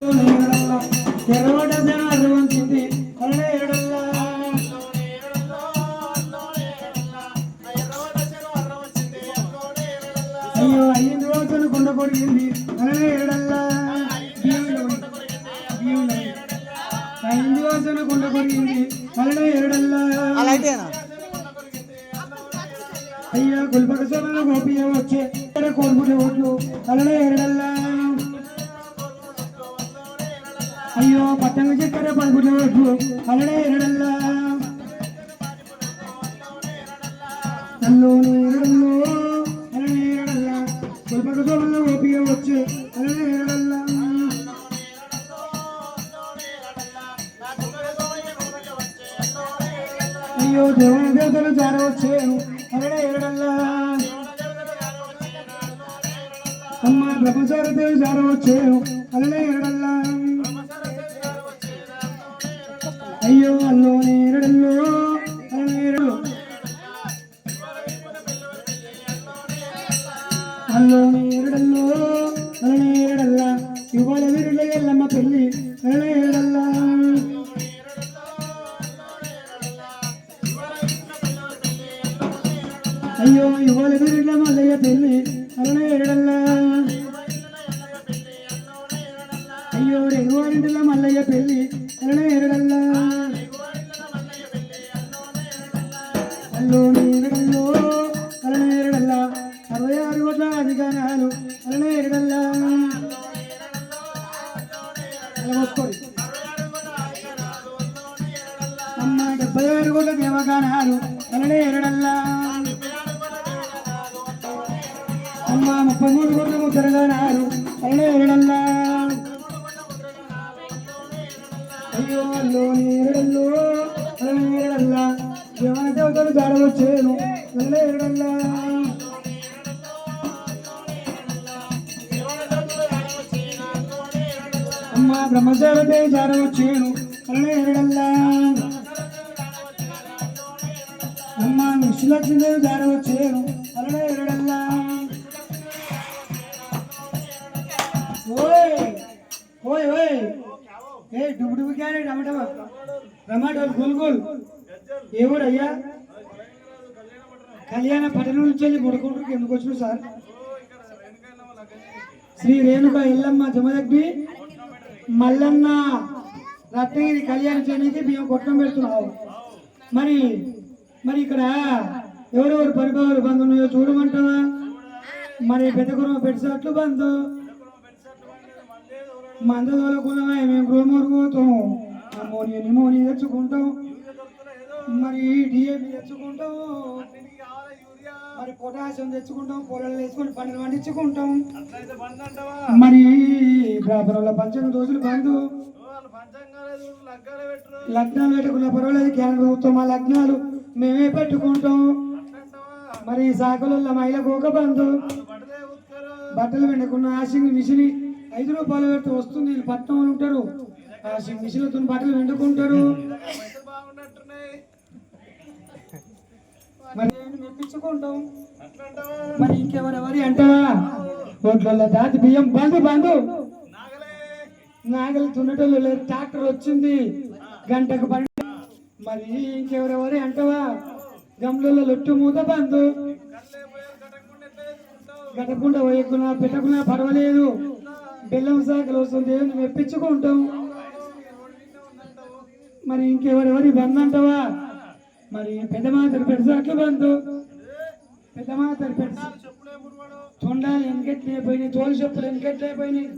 అయ్యో ఐదు రోజులు కొండ కొరిగింది అలానే ఏడల్లా ఐదు రోజులు కొండ కొరిగింది అలానే ఏడల్లా అయ్యా గుల్బర్గ సభలో గోపియ వచ్చే కోరుకునే ఓట్లు అలానే ఏడల్లా అయ్యో పట్టంగ చక్కెర పడుకునే ఓట్లు అలానే ఏడల్లా నల్లోని ఏడల్లో అలానే ఏడల్లా గుల్బర్గ సభలో గోపియ వచ్చే అలానే ఏడల్లా అయ్యో దేవుని దేవతలు జారవచ్చేను అలానే ఏడల్లా అమ్మ బ్రహ్మచారి జారవచ్చేను అలానే ఏడల్లా అయ్యో అల్లోని ఏడల్లో అలానే ఏడలు అల్లోని ఏడల్లో అలానే ఏడల్లా ఇవాళ వీరుల ఎల్లమ్మ పెళ్ళి అలానే ఏడల్లా అయ్యో ఇవాళ వీరుల మల్లయ్య పెళ్ళి అలానే ఏడల్లా అయ్యో రేగువారింటిల మల్లయ్య పెళ్ళి అలానే ఏడల్లా అల్లోని ఏడల్లో అలానే ఏడల్లా 66 కోట్ల అధికారాలు అలానే ఏడల్లా అమ్మ 76 కోట్ల దేవగానాలు అలానే ఏడల్లా అమ్మ 33 కోట్ల ముద్రగానాలు అలానే ఏడల్లా అయ్యో అల్లోని ఏడల్లో అలానే ఏడల్లా దేవన దేవతలు జారవచ్చేను అలానే ఏడల్లా అమ్మ బ్రహ్మచారి జారవచ్చేను అలానే ఏడల్లా అమ్మ విష్ణులక్ష్మీదేవి జారవచ్చేను అలానే ఏడల్లా ఓయ్ ఓయ్ ఓయ్ ఏ డుబుడుబు క్యారే టమాటమా టమాటోలు గుల్గుల్ ఏ ఊరు అయ్యా కళ్యాణ పట్టణం నుంచి వెళ్ళి ముడకుంటూరుకి ఎందుకు వచ్చిన సార్ శ్రీ రేణుక ఎల్లమ్మ జమదగ్ని మల్లన్న రత్నగిరి కళ్యాణ చేయడానికి బియ్యం కొట్టం పెడుతున్నావు మరి మరి ఇక్కడ ఎవరెవరు పరిభావాలు బంధు ఉన్నాయో చూడమంటావా మరి పెద్దగురం పెట్టుసట్లు బంధు మందదోల కులమై మేము గృహమూరు పోతాం అమ్మోని నిమోని తెచ్చుకుంటాం మరి డిఏపి తెచ్చుకుంటాం మరి పొటాషియం తెచ్చుకుంటాం పొలాలు వేసుకొని పంటలు పండించుకుంటాం మరి బ్రాహ్మణుల పంచంగ రోజులు బంధు లగ్నాలు పెట్టుకున్న పర్వాలేదు క్యాలెండర్ చూస్తాం మా లగ్నాలు మేమే పెట్టుకుంటాం మరి సాకుల మహిళకు ఒక బంధు బట్టలు పెట్టుకున్న ఆశింగ్ మిషన్ 5 రూపాయలు పెడితే వస్తుంది వీళ్ళు పట్నంలో ఉంటారు ఆశింగ్ మిషన్లతో బట్టలు వెండుకుంటారు మరి మెప్పించుకుంటాం మరి ఇంకెవరెవరి అంటావా ఓట్ల దాటి బియ్యం బంధు బంధు నాగలు తున్నటోళ్ళు లేదు ట్రాక్టర్ వచ్చింది గంటకు పని మరి ఇంకెవరెవరి అంటావా గమ్లలో లొట్టు మూత బంధు గటకుండా వేయకున్నా పెట్టకున్నా పర్వాలేదు బెల్లం శాఖలు వస్తుంది దేవుని మెప్పించుకుంటాం మరి ఇంకెవరెవరి బంధు అంటావా మరి పెద్దమాతరి పెడసాట్లు బంధు పెద్దమాతరి పెద్ద తొండాలు వెనకెట్లయిపోయినాయి తోలు చెప్పులు వెనకెట్లయిపోయినాయి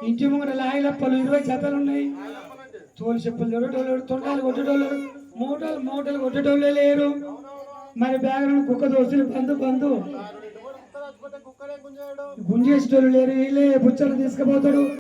ఇంటి ముంగర లాయిలప్పలు 20 జతలు ఉన్నాయి తోలు చెప్పులు దొరటోళ్ళు తొండాలు కొట్టేటోళ్ళు మూటలు కొట్టేటోళ్ళే లేరు మరి బ్యాగులను కుక్క దోస్తులు బంధు బంధు గుంజేసేటోళ్ళు లేరు వీళ్ళే బుచ్చలు తీసుకుపోతాడు